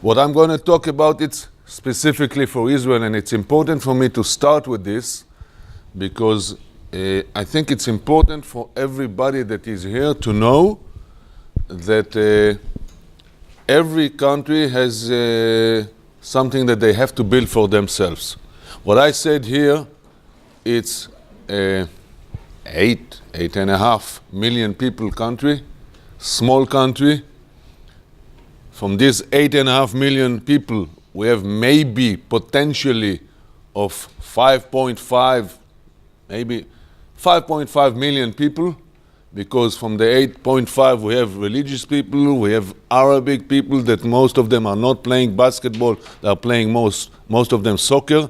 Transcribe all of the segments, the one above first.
What I'm going to talk about is specifically for Israel, and it's important for me to start with this because I think it's important for everybody that is here to know that every country has something that they have to build for themselves. What I said here, it's 8.5 million people country, small country. From these 8.5 million people, we have maybe potentially of 5.5, maybe 5.5 million people, because from the 8.5 we have religious people, we have Arabic people that most of them are not playing basketball, they are playing most of them soccer.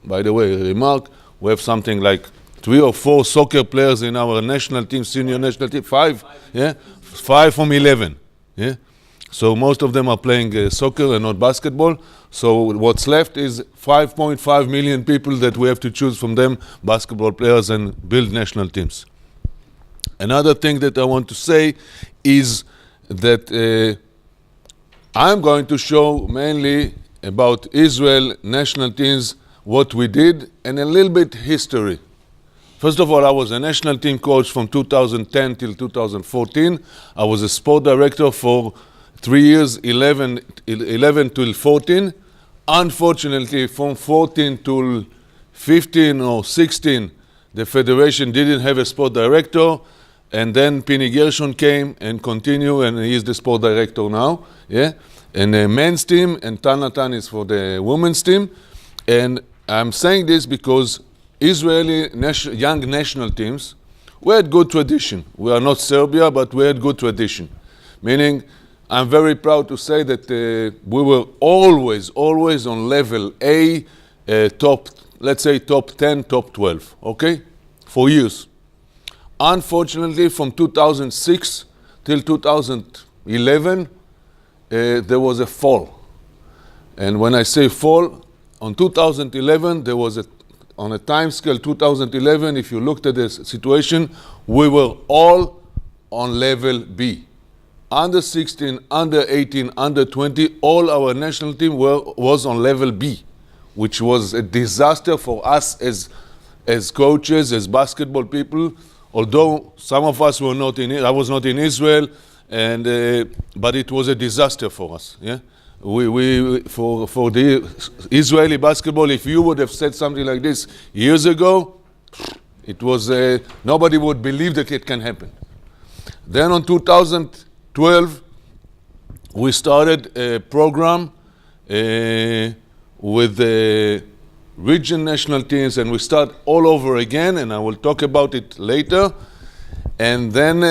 By the way, remark, we have something like 3 or 4 soccer players in our national team, senior national team, 5, yeah? 5 from 11, yeah? So most of them are playing soccer and not basketball. So what's left is 5.5 million people that we have to choose from them, basketball players, and build national teams. Another thing that I want to say is that I'm going to show mainly about Israel national teams, what we did, and a little bit history. First of all, I was a national team coach from 2010 till 2014. I was a sport director for 3 years, 11 till 14. Unfortunately, from 14 till 15 or 16, the federation didn't have a sport director, and then Pini Gershon came and continued, and he is the sport director now, yeah? And the men's team, and Tal Natan is for the women's team. And I'm saying this because Israeli young national teams, we had good tradition. We are not Serbia, but we had good tradition. Meaning, I'm very proud to say that we were always on level A, top, let's say top 10, top 12, okay? For years. Unfortunately, from 2006 till 2011, there was a fall. And when I say fall, on 2011, there was on a time scale 2011, if you looked at the situation, we were all on level B. Under 16, under 18, under 20, all our national team was on level B, which was a disaster for us as coaches, as basketball people. Although some of us were not I was not in Israel, and but it was a disaster for us. Yeah, for the Israeli basketball, if you would have said something like this years ago, it was nobody would believe that it can happen. Then on 2012, we started a program with the region national teams, and we start all over again, and I will talk about it later. And then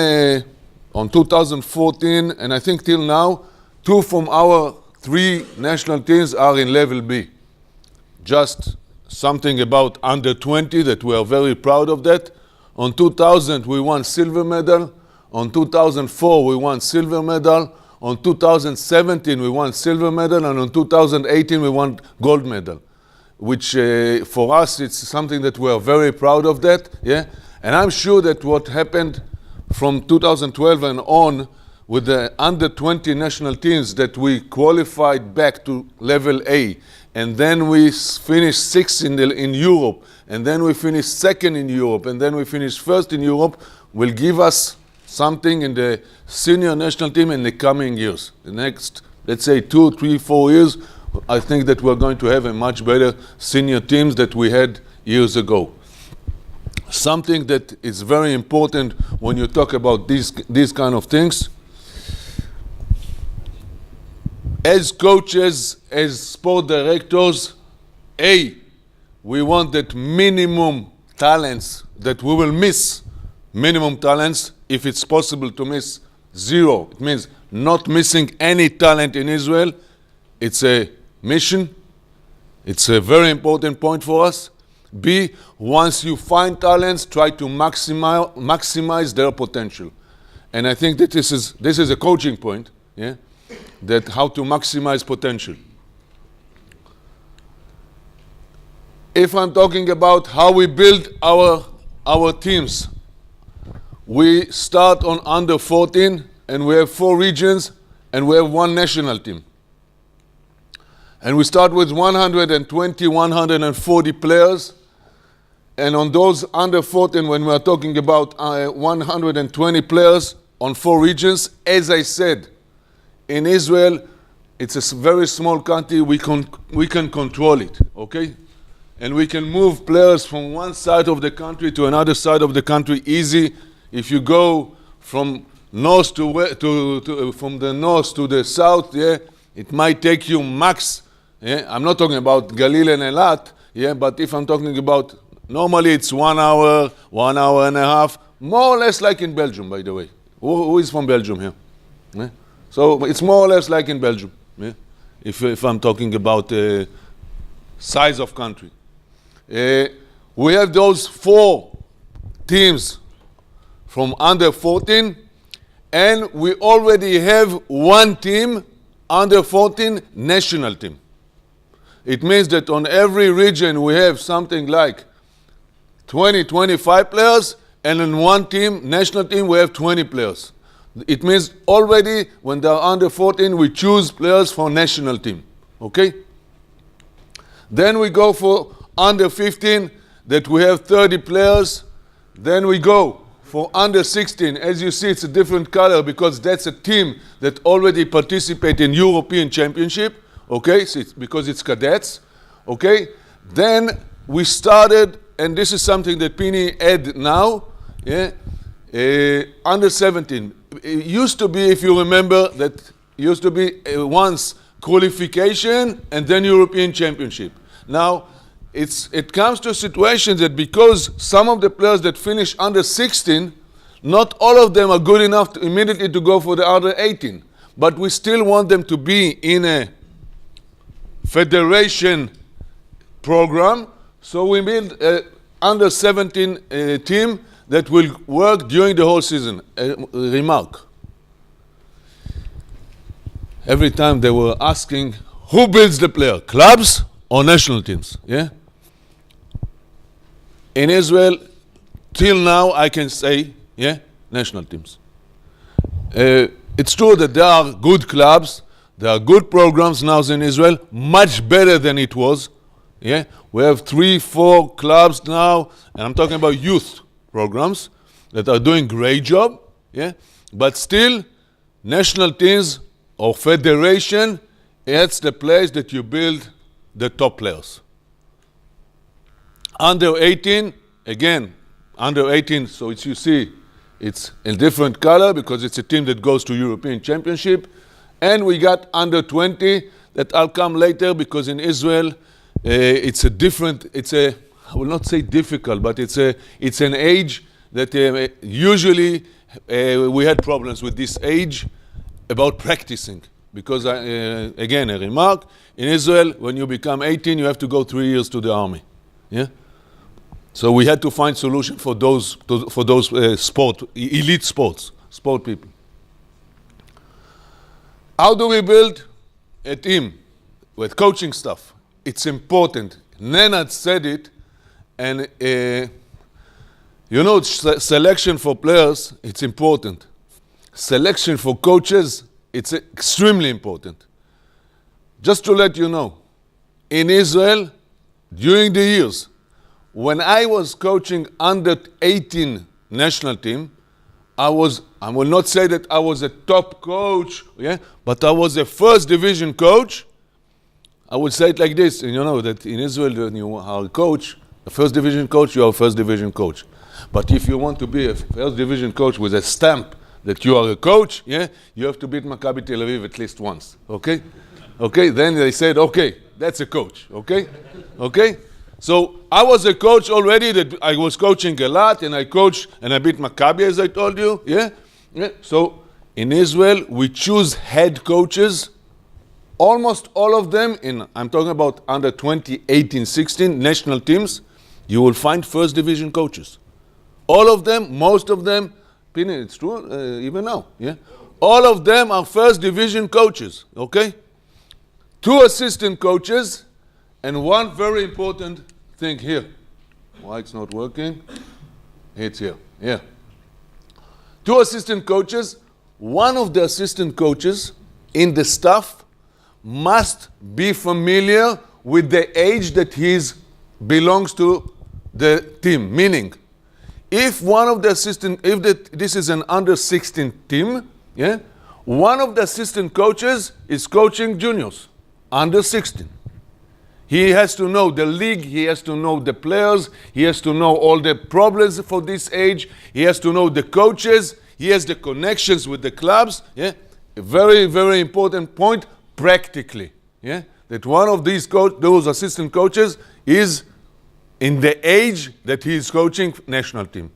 on 2014, and I think till now, 2 from our 3 national teams are in level B. Just something about under 20 that we are very proud of that. On 2000, we won silver medal. On 2004, we won silver medal. On 2017, we won silver medal. And on 2018, we won gold medal, which for us, it's something that we are very proud of that. Yeah? And I'm sure that what happened from 2012 and on with the under 20 national teams, that we qualified back to level A, and then we finished 6th in Europe, and then we finished 2nd in Europe, and then we finished 1st in Europe, will give us something in the senior national team in the coming years. The next, let's say 2, 3, 4 years, I think that we're going to have a much better senior teams that we had years ago. Something that is very important when you talk about these kind of things. As coaches, as sport directors, we want that minimum talents, that we will miss minimum talents, if it's possible to miss 0. It means not missing any talent in Israel. It's a mission. It's a very important point for us. B, once you find talents, try to maximize their potential. And I think that this is a coaching point, yeah? That how to maximize potential. If I'm talking about how we build our teams, we start on under 14, and we have 4 regions, and we have 1 national team. And we start with 120, 140 players. And on those under 14, when we are talking about 120 players on 4 regions, as I said, in Israel, it's a very small country. We can control it, okay? And we can move players from one side of the country to another side of the country easy. If you go from north from the north to the south, yeah, it might take you max. Yeah, I'm not talking about Galil and Elat, yeah, but if I'm talking about normally it's 1 hour, 1 hour and a half, more or less like in Belgium, by the way. Who is from Belgium here? Yeah? So it's more or less like in Belgium, yeah? If I'm talking about size of country. We have those 4 teams from under 14, and we already have 1 team, under 14 national team. It means that on every region we have something like 20, 25 players, and in 1 team, national team, we have 20 players. It means already when they are under 14, we choose players for national team, okay? Then we go for under 15, that we have 30 players. Then we go for under 16. As you see, it's a different color because that's a team that already participates in European Championship, okay? So because it's cadets, okay? Then we started, and this is something that Pini add now, yeah? Under 17. It used to be, if you remember, that used to be once qualification and then European Championship. Now, it comes to a situation that because some of the players that finish under 16, not all of them are good enough to immediately to go for the under 18. But we still want them to be in a federation program. So we build a under 17 team that will work during the whole season. Remark. Every time they were asking, who builds the player, clubs or national teams? Yeah. In Israel, till now, I can say, yeah, national teams. It's true that there are good clubs, there are good programs now in Israel, much better than it was. Yeah, we have 3, 4 clubs now, and I'm talking about youth programs that are doing great job. Yeah, but still, national teams or federation, it's the place that you build the top players. Under 18, again, under 18, so it's, you see, it's a different color because it's a team that goes to European Championship. And we got under 20 that I'll come later because in Israel, it's a different, I will not say difficult, but it's an age that usually we had problems with this age about practicing. Because, again, a remark, in Israel, when you become 18, you have to go 3 years to the army. Yeah? So we had to find solution for those elite sport people. How do we build a team with coaching stuff? It's important. Nenad said it, and selection for players, it's important. Selection for coaches, it's extremely important. Just to let you know, in Israel, during the years, when I was coaching under 18 national team, I will not say that I was a top coach, yeah, but I was a first division coach. I would say it like this, and you know that in Israel, when you are a coach, a first division coach, you are a first division coach. But if you want to be a first division coach with a stamp that you are a coach, yeah, you have to beat Maccabi Tel Aviv at least once, okay? Okay, then they said, okay, that's a coach, okay? Okay? So I was a coach already, that I was coaching a lot, and I coached, and I beat Maccabi, as I told you, yeah? Yeah. So in Israel, we choose head coaches, almost all of them, I'm talking about under 20, 18, 16 national teams, you will find first division coaches. All of them, most of them, it's true, even now, yeah? All of them are first division coaches, okay? 2 assistant coaches, and 1 very important thing here. Why it's not working? It's here, yeah. 2 assistant coaches. One of the assistant coaches in the staff must be familiar with the age that he belongs to the team. Meaning, if one of the assistant, this is an under 16 team, yeah, one of the assistant coaches is coaching juniors, under 16. He has to know the league, he has to know the players, he has to know all the problems for this age, he has to know the coaches, he has the connections with the clubs, yeah. A very, very important point, practically, yeah, that one of those assistant coaches is in the age that he is coaching national team.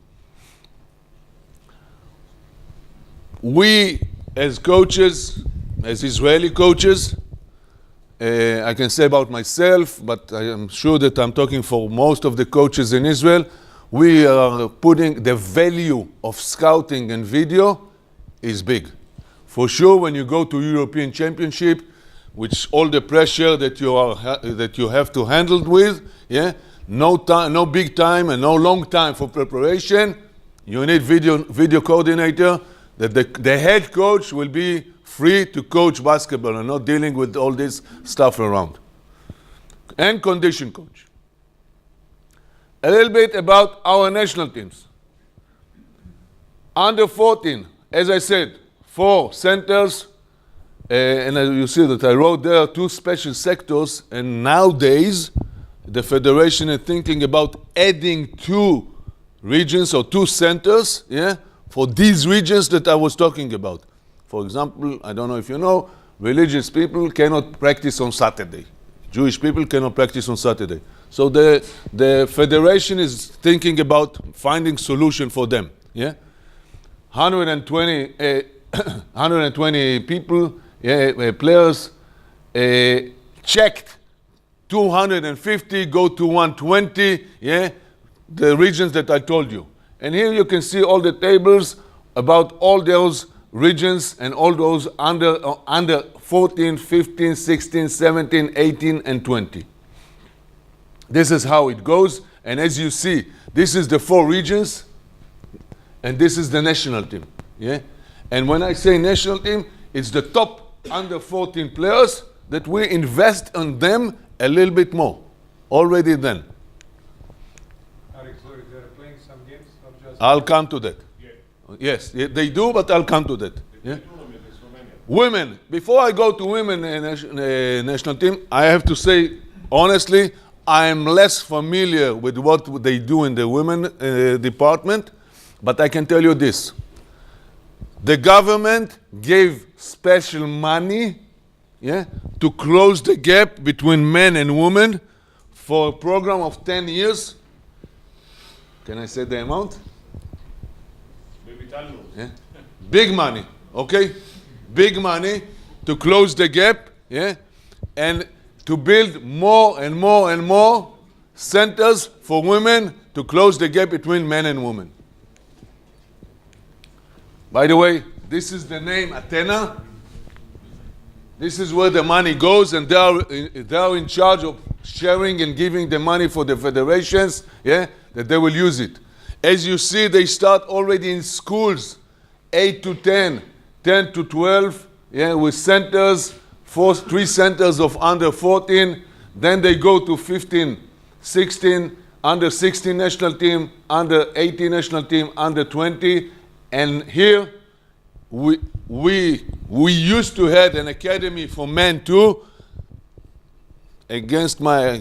We, as coaches, as Israeli coaches, I can say about myself, but I am sure that I'm talking for most of the coaches in Israel, we are putting the value of scouting and video is big. For sure, when you go to European Championship, which all the pressure that you have to handle with, yeah, no time, no big time and no long time for preparation. You need video coordinator, that the head coach will be free to coach basketball and not dealing with all this stuff around. And condition coach. A little bit about our national teams. Under 14, as I said, 4 centers, and you see that I wrote there 2 special sectors, and nowadays the federation is thinking about adding 2 regions or 2 centers, yeah, for these regions that I was talking about. For example, I don't know if you know, religious people cannot practice on Saturday. Jewish people cannot practice on Saturday. So the federation is thinking about finding solution for them, yeah. 120 people, players, checked 250, go to 120, yeah, the regions that I told you. And here you can see all the tables about all those regions and all those under 14, 15, 16, 17, 18, and 20. This is how it goes. And as you see, this is the 4 regions, and this is the national team, yeah. And when I say national team, it's the top under 14 players that we invest on them a little bit more already then. Arik, sorry, they're playing some games, not just... I'll come to that. Yeah. Yes, they do, but I'll come to that. Yeah? Women. Before I go to women national team, I have to say, honestly, I am less familiar with what they do in the women department, but I can tell you this. The government gave special money, yeah, to close the gap between men and women for a program of 10 years. Can I say the amount? Yeah. Big money, okay? Big money to close the gap, yeah, and to build more and more and more centers for women to close the gap between men and women. By the way, this is the name Athena. This is where the money goes, and they are in charge of sharing and giving the money for the federations, yeah, that they will use it. As you see, they start already in schools, 8 to 10, 10 to 12, yeah, with centers, 3 centers of under 14. Then they go to 15, 16, under 16 national team, under 18 national team, under 20. And here, we used to have an academy for men too. Against my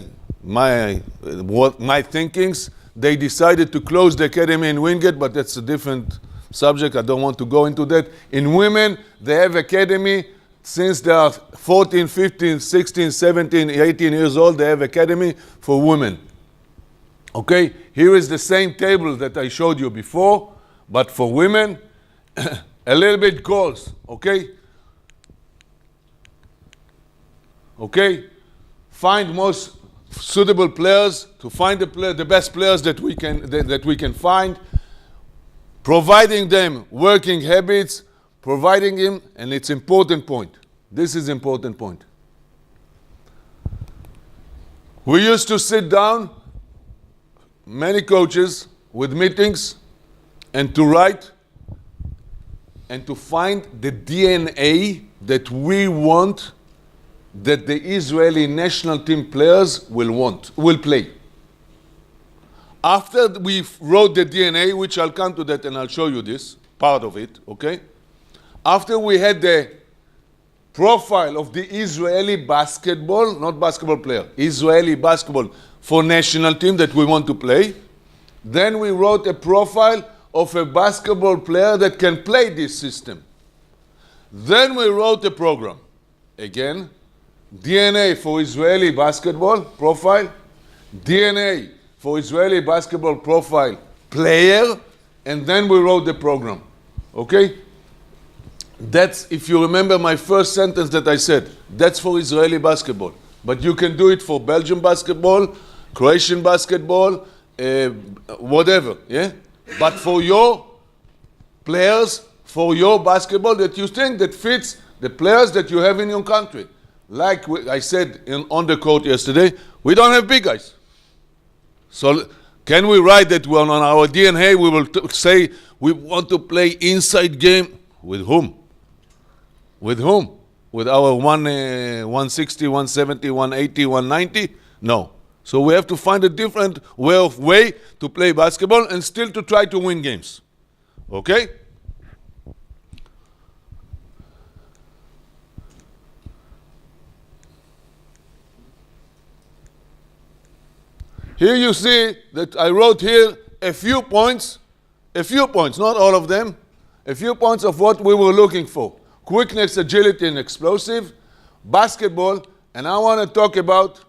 thinkings, they decided to close the academy in Wingate, but that's a different subject. I don't want to go into that. In women, they have academy since they are 14, 15, 16, 17, 18 years old. They have academy for women. Okay, here is the same table that I showed you before, but for women, a little bit goals, okay? Okay, find most suitable players, to find the best players that we can find, providing them working habits, providing them, and it's important point. This is important point. We used to sit down, many coaches, with meetings, and to write and to find the DNA that we want that the Israeli national team players will play. After we wrote the DNA, which I'll come to that and I'll show you this, part of it, okay? After we had the profile of the Israeli basketball, not basketball player, Israeli basketball for national team that we want to play, then we wrote a profile of a basketball player that can play this system. Then we wrote a program. Again, DNA for Israeli basketball profile, DNA for Israeli basketball profile player, and then we wrote the program. Okay? That's, if you remember my first sentence that I said, that's for Israeli basketball. But you can do it for Belgian basketball, Croatian basketball, whatever, yeah? But for your players, for your basketball that you think that fits the players that you have in your country. Like I said on the court yesterday, we don't have big guys. So can we write that on our DNA we will say we want to play inside game? With whom? With whom? With our 160, 170, 180, 190? No. So we have to find a different way to play basketball and still to try to win games. Okay? Here you see that I wrote here a few points, not all of them, a few points of what we were looking for. Quickness, agility, and explosive, basketball, and I want to talk about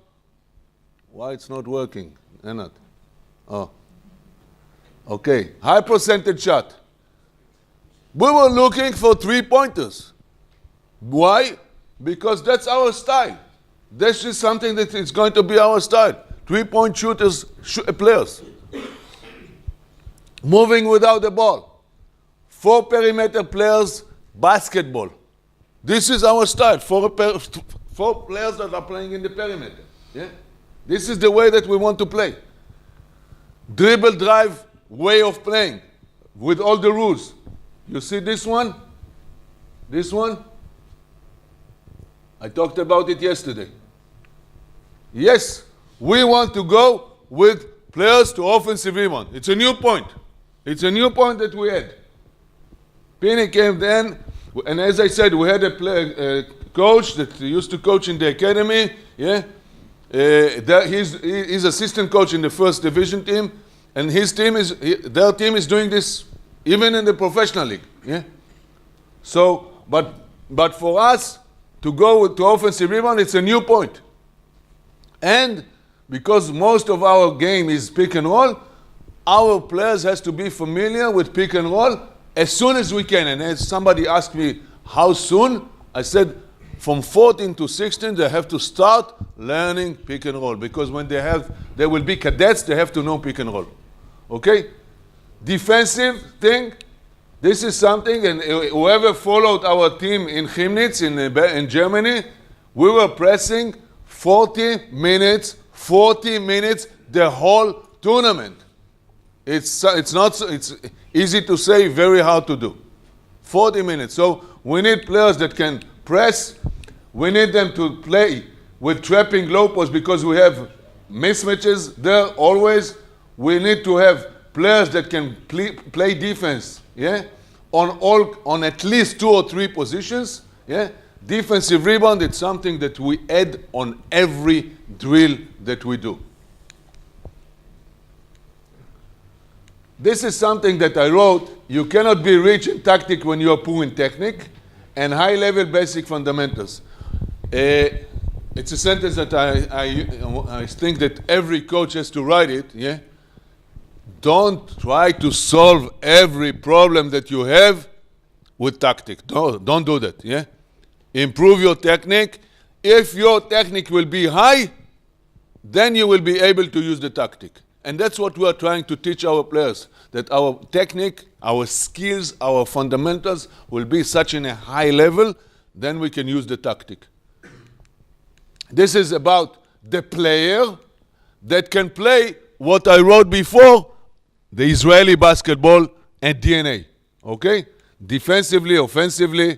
why it's not working. Not. Oh. Okay. High percentage shot. We were looking for 3-pointers. Why? Because that's our style. This is something that is going to be our style. 3-point shooters, players. Moving without the ball. 4 perimeter players, basketball. This is our style. 4 players that are playing in the perimeter. Yeah? This is the way that we want to play. Dribble, drive, way of playing with all the rules. You see this one? This one? I talked about it yesterday. Yes, we want to go with players to offensive rebound. It's a new point. It's a new point that we had. Pini came then, and as I said, we had a coach that used to coach in the academy. Yeah, he's assistant coach in the first division team, and their team is doing this even in the professional league. Yeah. So, but for us to go to offensive rebound, it's a new point. And because most of our game is pick and roll, our players has to be familiar with pick and roll as soon as we can. And as somebody asked me how soon, I said from 14 to 16 they have to start learning pick and roll, because when they will be cadets, they have to know pick and roll. Okay? Defensive thing, this is something, and whoever followed our team in Chemnitz in Germany, we were pressing 40 minutes the whole tournament. It's easy to say, very hard to do. 40 minutes. So we need players that can press. We need them to play with trapping low post because we have mismatches there always. We need to have players that can play defense, yeah, on at least 2 or 3 positions, yeah. Defensive rebound, it's something that we add on every drill that we do. This is something that I wrote. You cannot be rich in tactic when you are poor in technique, and high-level basic fundamentals. It's a sentence that I think that every coach has to write it, yeah? Don't try to solve every problem that you have with tactic. Don't do that, yeah? Improve your technique. If your technique will be high, then you will be able to use the tactic. And that's what we are trying to teach our players, that our technique, our skills, our fundamentals will be such in a high level, then we can use the tactic. This is about the player that can play what I wrote before, the Israeli basketball and DNA. Okay? Defensively, offensively.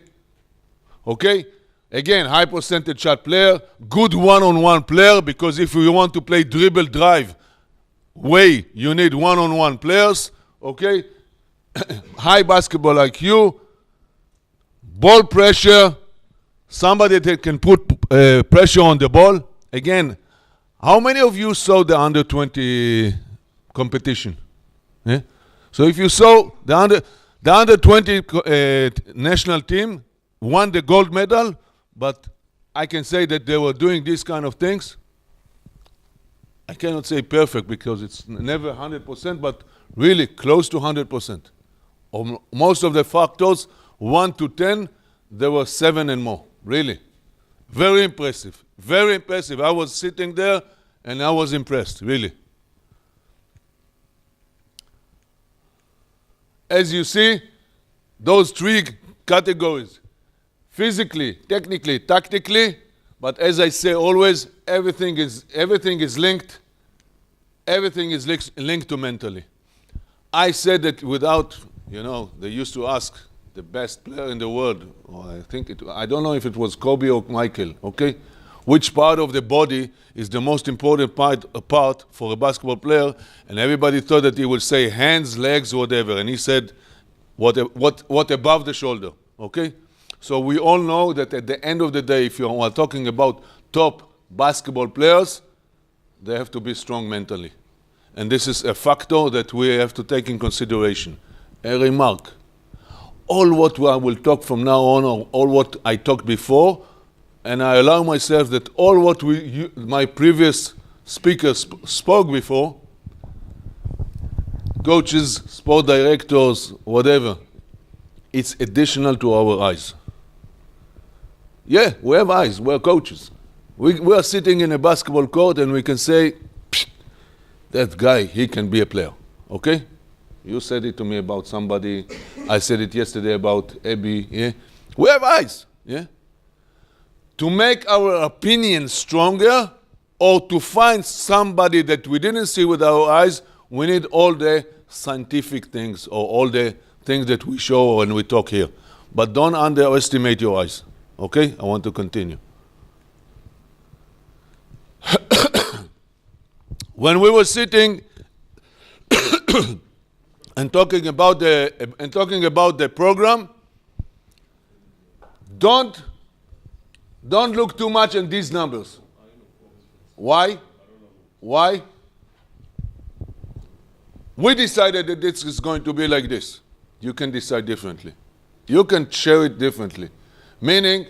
Okay? Again, high percentage shot player, good one-on-one player, because if you want to play dribble drive way, you need one-on-one players, okay? High basketball IQ, ball pressure, somebody that can put pressure on the ball. Again, how many of you saw the under 20 competition? Yeah? So if you saw the under 20 national team won the gold medal, but I can say that they were doing these kind of things. I cannot say perfect because it's never 100%, but really close to 100%. Most of the factors, 1 to 10, there were 7 and more, really. Very impressive, very impressive. I was sitting there and I was impressed, really. As you see, those 3 categories, physically, technically, tactically, but as I say always, everything is linked. Everything is linked to mentally. I said that without, they used to ask the best player in the world, or I don't know if it was Kobe or Michael, okay? Which part of the body is the most important part for a basketball player? And everybody thought that he would say hands, legs, whatever. And he said, what above the shoulder, okay? So we all know that at the end of the day, if you are talking about top basketball players, they have to be strong mentally. And this is a factor that we have to take in consideration. A remark. All what I will talk from now on, or all what I talked before, and I allow myself that all what my previous speakers spoke before, coaches, sport directors, whatever, it's additional to our eyes. Yeah, we have eyes, we're coaches. We are sitting in a basketball court and we can say, that guy, he can be a player, okay? You said it to me about somebody. I said it yesterday about Abby, yeah? We have eyes, yeah? To make our opinion stronger or to find somebody that we didn't see with our eyes, we need all the scientific things or all the things that we show when we talk here. But don't underestimate your eyes, okay? I want to continue. When we were sitting and talking about the program, don't look too much at these numbers. Why? Why? We decided that this is going to be like this. You can decide differently. You can share it differently. Meaning,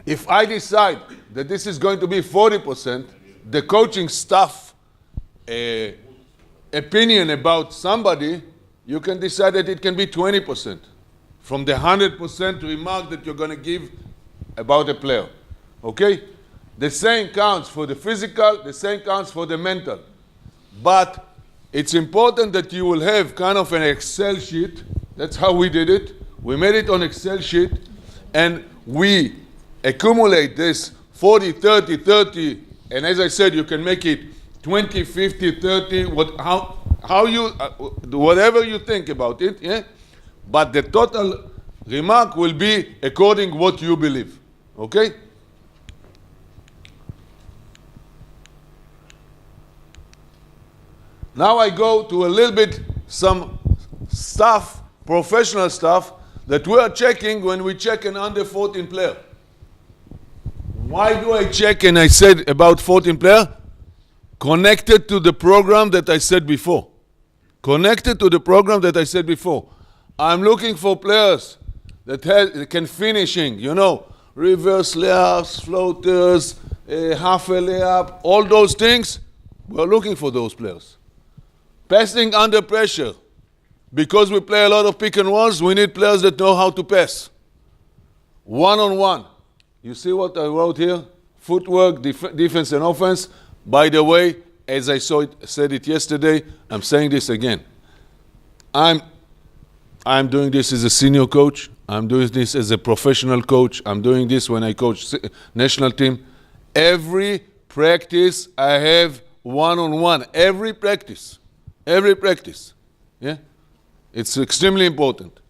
if I decide that this is going to be 40%, the coaching staff opinion about somebody, you can decide that it can be 20% from the 100% remark that you're going to give about a player. Okay? The same counts for the physical, the same counts for the mental. But it's important that you will have kind of an Excel sheet. That's how we did it. We made it on Excel sheet, and we accumulate this 40, 30, 30, and as I said, you can make it 20, 50, 30, whatever you think about it, yeah? But the total remark will be according what you believe, okay? Now I go to a little bit some stuff, professional stuff, that we are checking when we check an under 14 player. Why do I check, and I said about 14 player? Connected to the program that I said before. Connected to the program that I said before. I'm looking for players that can finishing, reverse layups, floaters, half a layup, all those things. We're looking for those players. Passing under pressure. Because we play a lot of pick and rolls, we need players that know how to pass. One-on-one. You see what I wrote here? Footwork, defense and offense. By the way, as I said it yesterday, I'm saying this again. I'm doing this as a senior coach. I'm doing this as a professional coach. I'm doing this when I coach national team. Every practice I have one-on-one. Every practice. Every practice. Yeah? It's extremely important.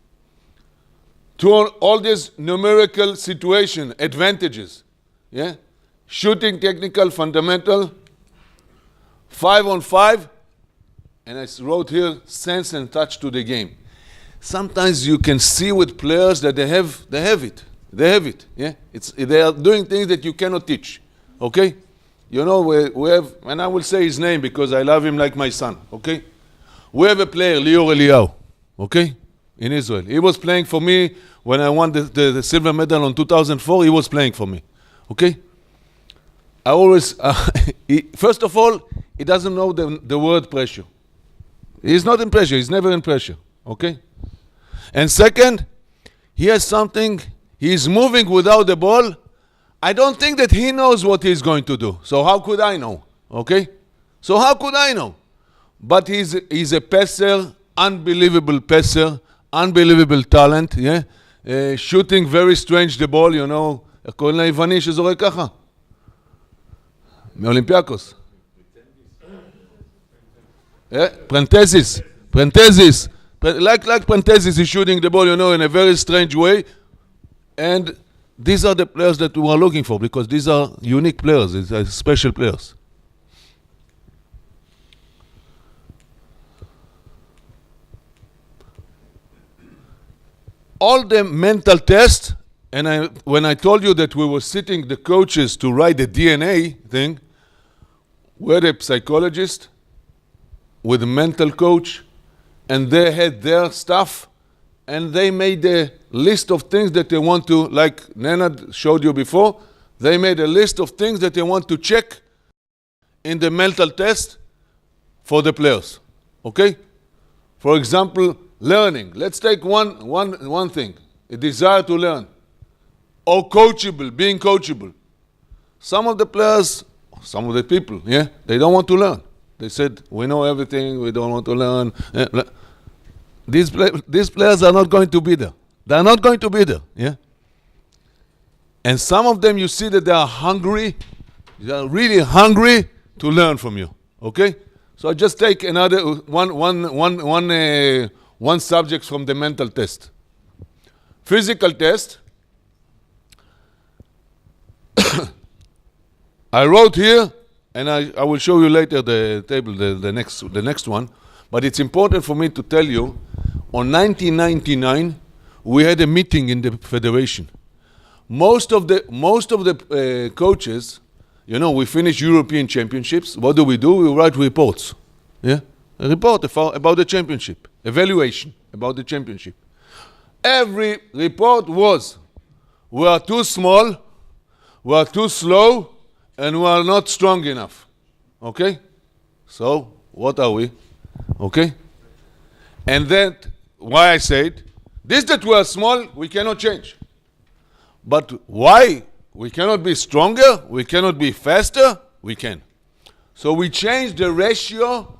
to all these numerical situation, advantages, yeah? Shooting, technical, fundamental, 5-on-5, and I wrote here, sense and touch to the game. Sometimes you can see with players that they have it. They have it, yeah? They are doing things that you cannot teach, okay? You know, we have, and I will say his name because I love him like my son, okay? We have a player, Lior Eliyahu, okay? In Israel. He was playing for me when I won the silver medal in 2004. He was playing for me, okay? I always, first of all, he doesn't know the word pressure. He's not in pressure. He's never in pressure, okay? And second, he has something, he's moving without the ball. I don't think that he knows what he's going to do. So how could I know, okay? So how could I know? But he's a passer, unbelievable passer, unbelievable talent, yeah? Shooting very strange the ball, you know. איך קוראים ליווני שזורק ככה? מאולימפיאקוס. Prentezis. Like Prentezis is shooting the ball, you know, in a very strange way. And these are the players that we are looking for because these are unique players, these are special players. All the mental tests, and when I told you that we were sitting the coaches to write the DNA thing, we had a psychologist with a mental coach, and they had their stuff, and they made a list of things that they want to, like Nenad showed you before, they made a list of things that they want to check in the mental test for the players, okay? For example, learning. Let's take one thing, a desire to learn, or coachable, being coachable. Some of the players, some of the people, yeah, they don't want to learn. They said, we know everything, we don't want to learn. These players are not going to be there. They are not going to be there, yeah? And some of them, you see that they are hungry, they are really hungry to learn from you, okay? So I just take another, one subject from the mental test. Physical test. I wrote here, and I will show you later the table, the next one. But it's important for me to tell you, on 1999, we had a meeting in the federation. Most of the coaches, you know, we finish European championships. What do? We write reports. Yeah, a report about the championship, evaluation about the championship. Every report was, we are too small, we are too slow, and we are not strong enough. Okay? So, what are we? Okay? And then, why I said, this that we are small, we cannot change. But why we cannot be stronger, we cannot be faster, we can. So we changed the ratio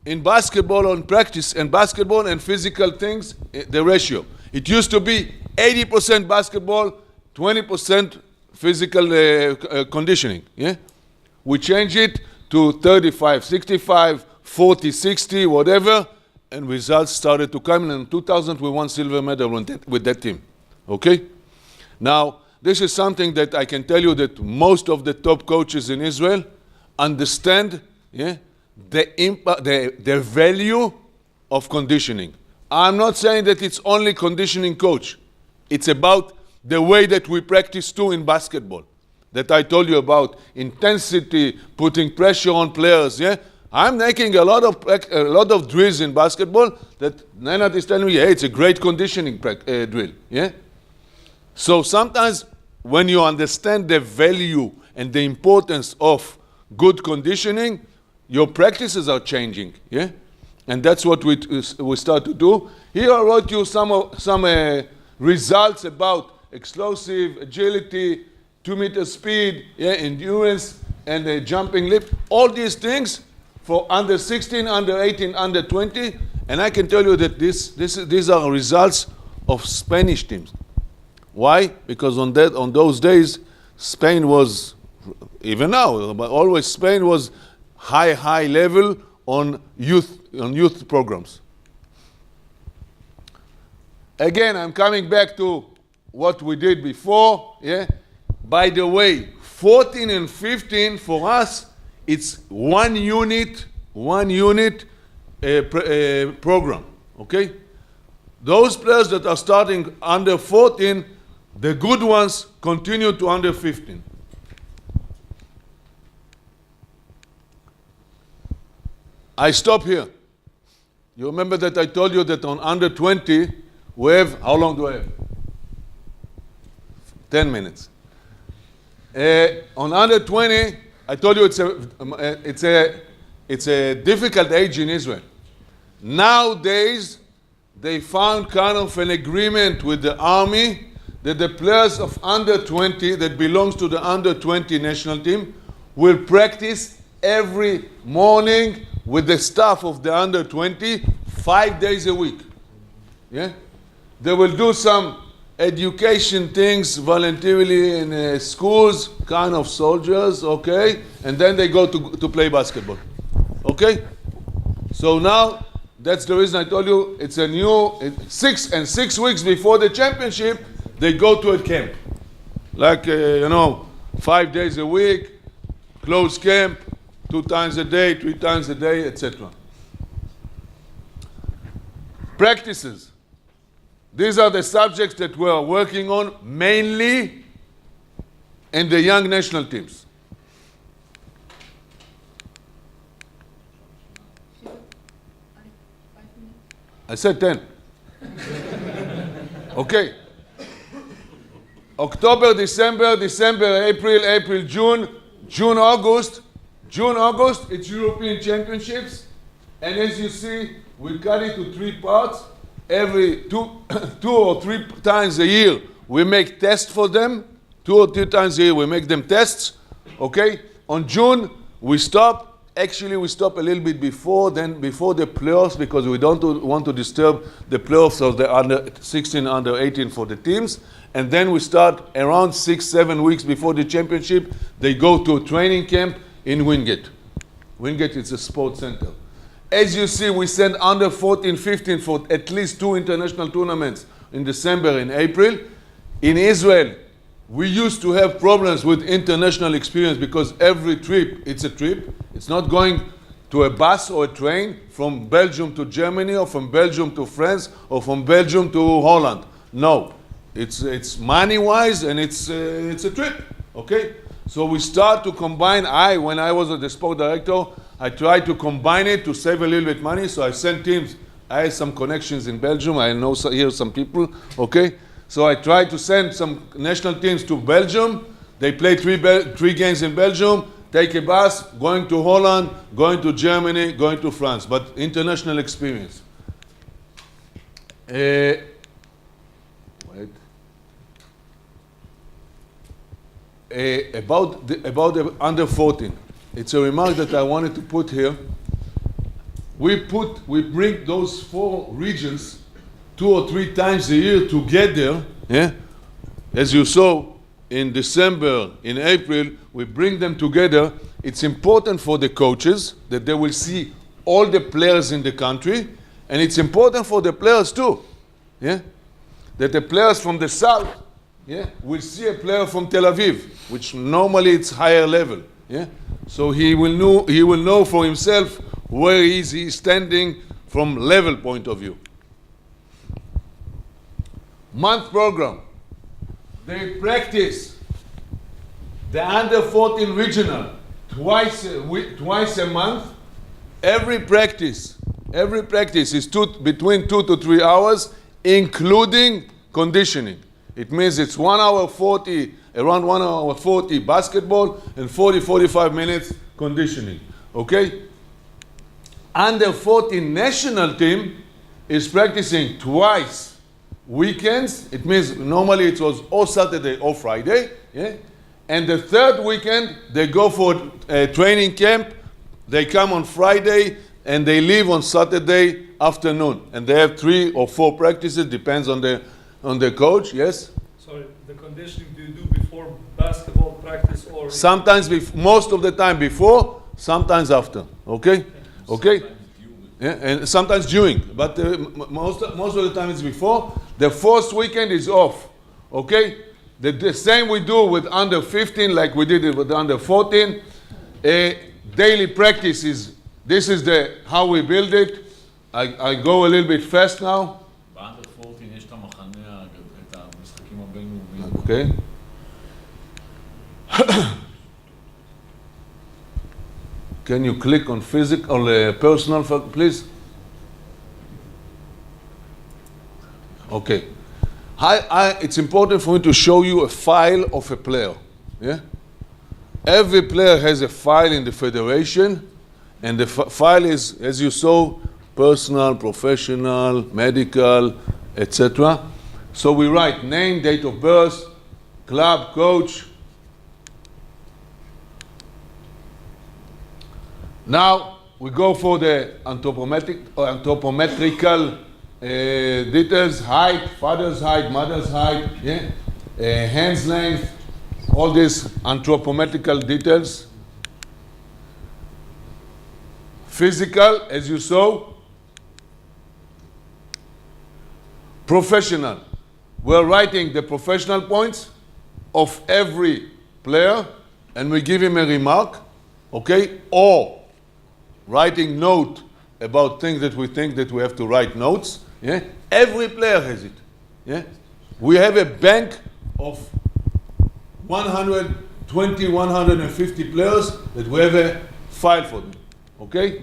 in basketball on practice, and basketball and physical things, the ratio. It used to be 80% basketball, 20% physical conditioning, yeah? We changed it to 35, 65, 40, 60, whatever, and results started to come. And in 2000, we won silver medal with that team, okay? Now, this is something that I can tell you that most of the top coaches in Israel understand, yeah, the value of conditioning. I'm not saying that it's only conditioning coach. It's about the way that we practice too in basketball, that I told you about, intensity, putting pressure on players, yeah? I'm making a lot of drills in basketball that Nenad is telling me, hey, it's a great conditioning drill, yeah? So sometimes when you understand the value and the importance of good conditioning, your practices are changing, yeah? And that's what we start to do. Here I wrote you some results about explosive, agility, 2-meter speed, yeah, endurance, and jumping leap. All these things for under 16, under 18, under 20. And I can tell you that these are results of Spanish teams. Why? Because on those days, Spain was, even now, but always Spain was high level on youth programs. Again, I'm coming back to what we did before. Yeah. By the way, 14 and 15 for us, it's one unit program. Okay. Those players that are starting under 14, the good ones continue to under 15. I stop here. You remember that I told you that on under 20, we have, how long do I have? 10 minutes. On under 20, I told you it's a difficult age in Israel. Nowadays, they found kind of an agreement with the army that the players of under 20 that belongs to the under 20 national team will practice every morning with the staff of the under 20 5 days a week. Yeah? They will do some education things voluntarily in schools, kind of soldiers, okay? And then they go to play basketball. Okay? So now, that's the reason I told you it's a new 6 weeks before the championship, they go to a camp. Like, 5 days a week, closed camp, 2 times a day, 3 times a day, etc. Practices. These are the subjects that we are working on mainly in the young national teams. I said 10. Okay. October, December, April, June, August, it's European Championships. And as you see, we cut it to 3 parts. Every two or three times a year, we make tests for them. 2 or 3 times a year, we make them tests. Okay? On June, we stop. Actually, we stop a little bit before the playoffs, because we don't want to disturb the playoffs of the under 16, under 18 for the teams. And then we start around 6-7 weeks before the championship. They go to a training camp in Wingate. Wingate is a sports center. As you see, we send under 14, 15 for at least 2 international tournaments in December and April. In Israel, we used to have problems with international experience because every trip, it's a trip. It's not going to a bus or a train from Belgium to Germany or from Belgium to France or from Belgium to Holland. No, it's money-wise and it's a trip, okay? So we start to combine. When I was the sport director, I tried to combine it to save a little bit money. So I sent teams. I have some connections in Belgium. I know here some people, okay? So I tried to send some national teams to Belgium. They play 3 games in Belgium, take a bus, going to Holland, going to Germany, going to France, but international experience. About the under 14. It's a remark that I wanted to put here. We bring those 4 regions 2 or 3 times a year together. Yeah? As you saw in December, in April, we bring them together. It's important for the coaches that they will see all the players in the country, and it's important for the players too. Yeah? That the players from the south, yeah, will see a player from Tel Aviv, which normally it's higher level. Yeah? So he will know for himself where is he standing from level point of view. Month program. They practice the under 14 regional twice a month. Every practice is between 2 to 3 hours, including conditioning. It means it's 1 hour 40, around 1 hour 40 basketball and 45 minutes conditioning. Okay? Under 14 national team is practicing twice weekends. It means normally it was or Saturday or Friday. Yeah? And the third weekend they go for a training camp. They come on Friday and they leave on Saturday afternoon. And they have 3 or 4 practices, depends on the coach. Yes? Sorry, the conditioning do you do before basketball practice or? Sometimes, most of the time before, sometimes after. Okay? Okay? Yeah? And sometimes during, but most of the time it's before. The first weekend is off, okay? The same we do with under 15 like we did it with under 14. Daily practice is, this is how we build it. I go a little bit fast now. באנדר 14 יש את המחנה, את המשחקים הבינלאומיים. Okay. Can you click on physical or personal, please? Okay. It's important for me to show you a file of a player. Yeah? Every player has a file in the federation, and the file is, as you saw, personal, professional, medical, etc. So we write name, date of birth, club, coach. Now we go for the anthropometrical details: height, father's height, mother's height, yeah? Hands length, all these anthropometrical details. Physical, as you saw. Professional. We're writing the professional points of every player, and we give him a remark, okay? Or writing note about things that we think that we have to write notes. Yeah? Every player has it. Yeah? We have a bank of 120, 150 players that we have a file for them. Okay?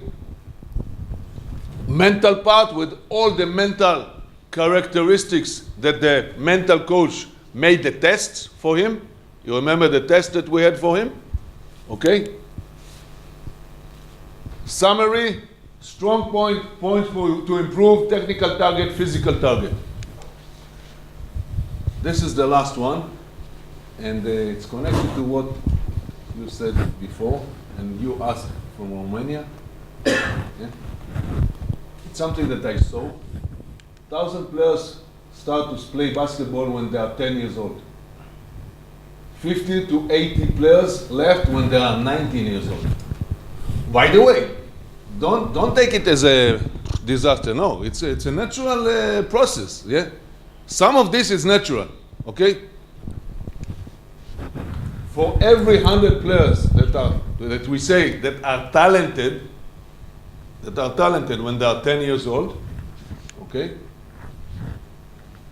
Mental part with all the mental characteristics that the mental coach made the tests for him. You remember the test that we had for him? Okay? Summary, strong points to improve, technical target, physical target. This is the last one, and it's connected to what you said before, and you asked from Romania. Yeah? It's something that I saw. 1,000 players start to play basketball when they are 10 years old. 50 to 80 players left when they are 19 years old. By the way, don't take it as a disaster. No, it's a natural process. Yeah, some of this is natural. Okay. For every 100 players that we say that are talented when they are 10 years old. Okay.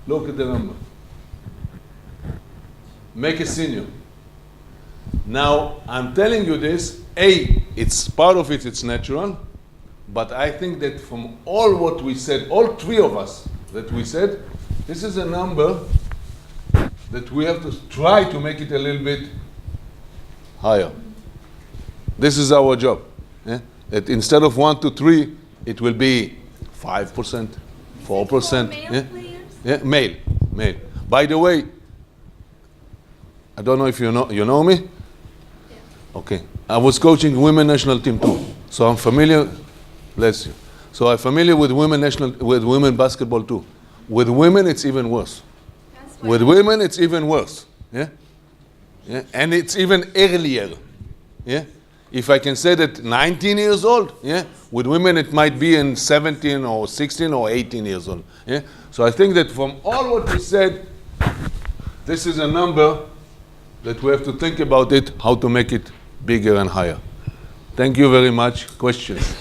Look at the number. Make a senior. Now, I'm telling you this, it's part of it, it's natural, but I think that from all what we said, all three of us that we said, this is a number that we have to try to make it a little bit higher. This is our job. Yeah? That instead of 1 to 3, it will be 5%, 4%. Male yeah? players? Yeah, male. By the way, I don't know if you know me? Yeah. Okay. I was coaching women national team too. So I'm familiar, bless you. So I'm familiar with women basketball too. With women, it's even worse. That's With women, it's even worse. Yeah? Yeah? And it's even earlier. Yeah? If I can say that 19 years old, yeah? With women, it might be in 17 or 16 or 18 years old. Yeah? So I think that from all what we said, this is a number that we have to think about it, how to make it bigger and higher. Thank you very much. Questions?